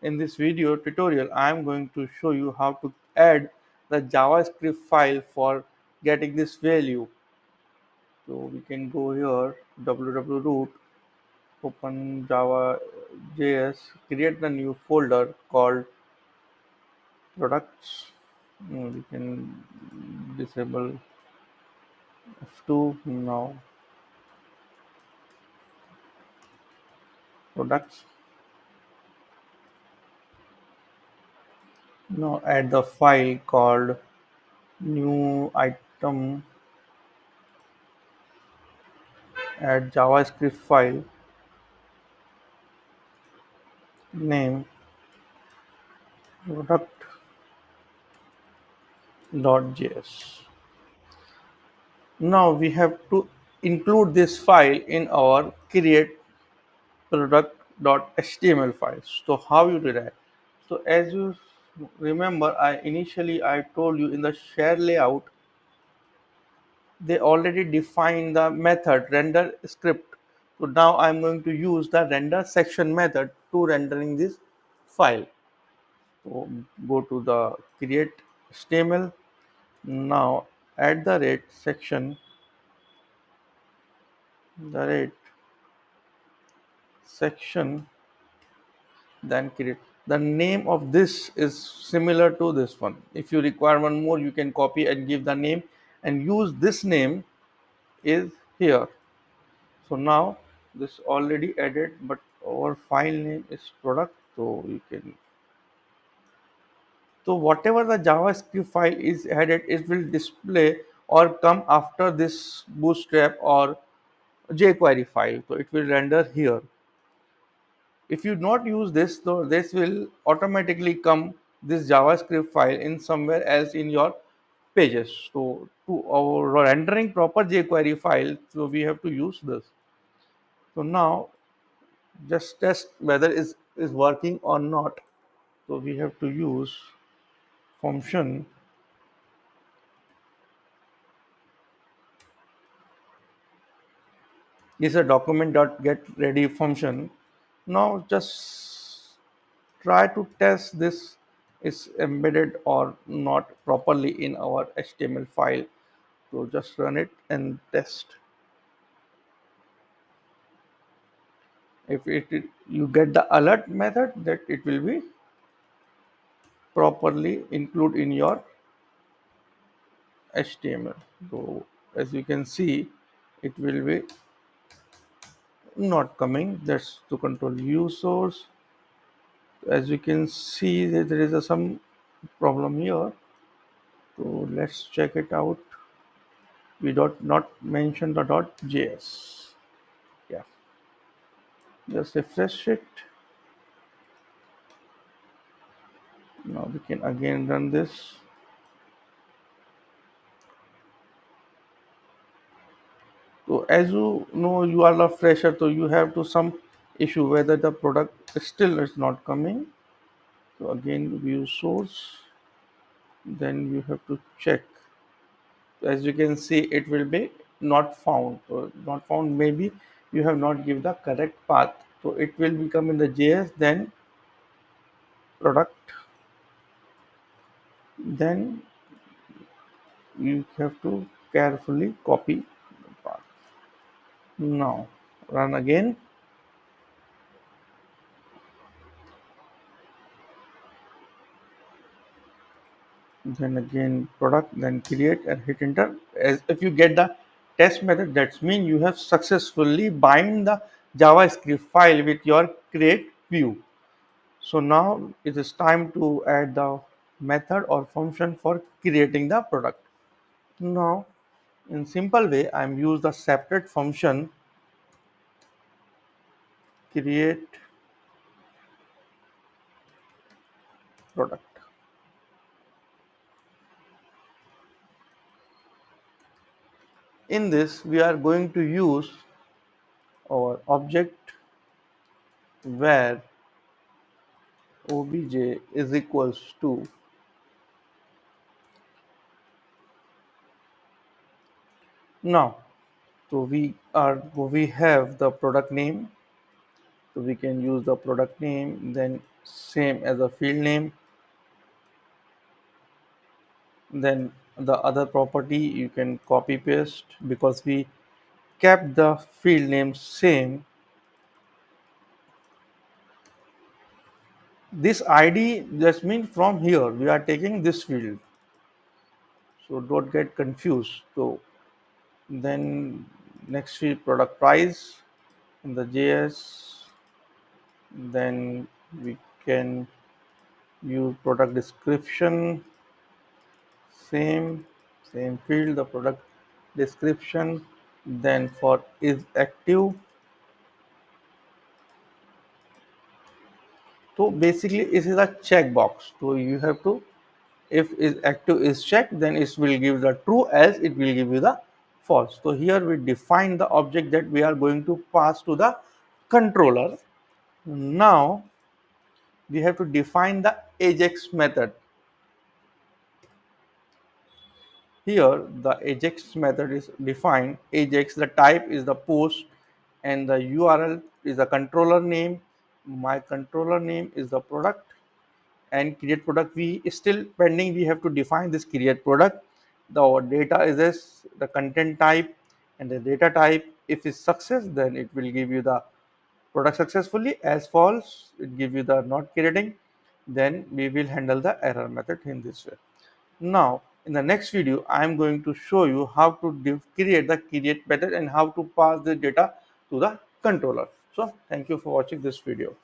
In this video tutorial, I am going to show you how to add the JavaScript file for getting this value. So we can go here, www.root, open Java.js, create the new folder called products. We can disable F2 now. Products. Now add the file called new item, add JavaScript file name product.js. Now we have to include this file in our create product.html files. So how you do that? So as you remember, I told you in the share layout they already defined the method render script. So now I'm going to use the render section method to rendering this file. So go to the create HTML. Now at the rate section, the rate section, then create. The name of this is similar to this one. If you require one more, you can copy and give the name and use this name is here. So now this already added, but our file name is product. So you can, so whatever the JavaScript file is added, it will display or come after this bootstrap or jQuery file. So it will render here. If you not use this, so this will automatically come this JavaScript file in somewhere else in your pages. So to our rendering proper jQuery file, so we have to use this. So now just test whether is working or not. So we have to use function is a document dot get ready function. Now just try to test this is embedded or not properly in our HTML file. So just run it and test. If you get the alert method, that it will be properly include in your HTML. So as you can see, it will be not coming. That's to control view source. As you can see, there is some problem here. So let's check it out. We dot not mention the .js. Yeah, just refresh it. Now we can again run this. So as you know, you are a fresher, so you have to some issue whether the product still is not coming. So again, view source. Then you have to check. As you can see, it will be not found. So not found. Maybe you have not give the correct path. So it will become in the JS. Then product. Then you have to carefully copy the path. Now run again. Then again product, then create and hit enter. As if you get the test method, that means you have successfully bind the JavaScript file with your create view. So now it is time to add the method or function for creating the product. Now in simple way, I am use the separate function create product. In this we are going to use our object where obj is equals to now. So we have the product name, so we can use the product name, then same as the field name. Then the other property you can copy paste because we kept the field name same. This id just means from here we are taking this field, so don't get confused. So then next field product price in the JS. Then we can use product description, same same field, the product description. Then for is active, so basically this is a checkbox, so you have to, if is active is checked, then it will give the true, else it will give you the false. So here we define the object that we are going to pass to the controller. Now we have to define the AJAX method. Here the AJAX method is defined. AJAX, the type is the post, and the URL is the controller name. My controller name is the product, and create product we still pending. We have to define this create product. The data is this, the content type and the data type. If it's success, then it will give you the product successfully. As false, it give you the not creating. Then we will handle the error method in this way. Now, in the next video, I am going to show you how to create the create method and how to pass the data to the controller. So, thank you for watching this video.